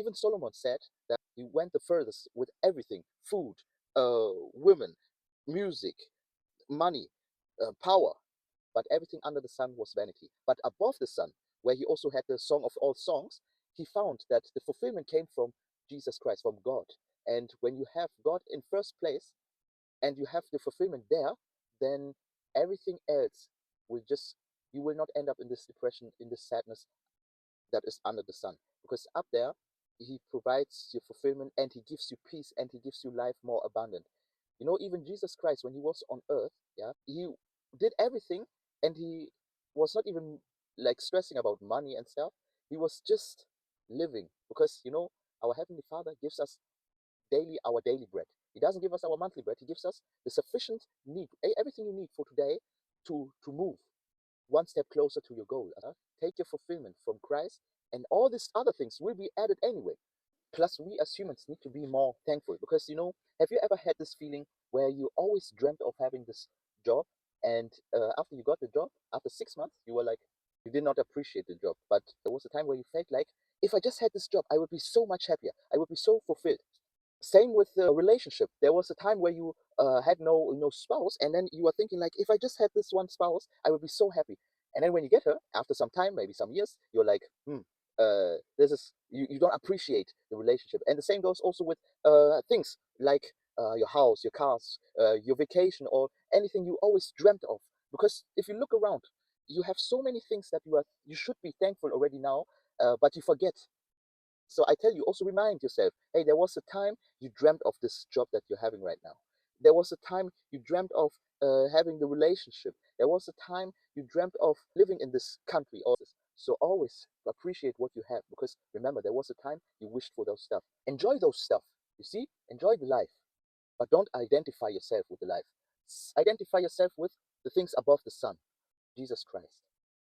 Even Solomon said that he went the furthest with everything: food, women, music, money, power. But everything under the sun was vanity. But above the sun, where he also had the song of all songs, he found that the fulfillment came from Jesus Christ, from God. And when you have God in first place and you have the fulfillment there, then everything else will just, you will not end up in this depression, in this sadness that is under the sun. Because up there, he provides you fulfillment and he gives you peace and he gives you life more abundant. You know, even Jesus Christ, when he was on earth, yeah, he did everything and he was not even like stressing about money and stuff. He was just living because, you know, our Heavenly Father gives us daily our daily bread. He doesn't give us our monthly bread. He gives us the sufficient need, everything you need for today to move one step closer to your goal. Take your fulfillment from Christ, and all these other things will be added anyway. Plus, we as humans need to be more thankful because, you know, have you ever had this feeling where you always dreamt of having this job, and after you got the job, after 6 months, you were like, you did not appreciate the job, but there was a time where you felt like, if I just had this job, I would be so much happier. I would be so fulfilled. Same with the relationship. There was a time where you had no spouse, and then you were thinking like, if I just had this one spouse, I would be so happy. And then when you get her, after some time, maybe some years, you're like, this is, you don't appreciate the relationship. And the same goes also with things like your house, your cars, your vacation, or anything you always dreamt of. Because if you look around, you have so many things that you should be thankful already now, but you forget. So I tell you, also remind yourself, hey, there was a time you dreamt of this job that you're having right now. There was a time you dreamt of having the relationship. There was a time you dreamt of living in this country. So always appreciate what you have because remember, there was a time you wished for those stuff. Enjoy those stuff. You see, enjoy the life, but don't identify yourself with the life. Identify yourself with the things above the sun, Jesus Christ.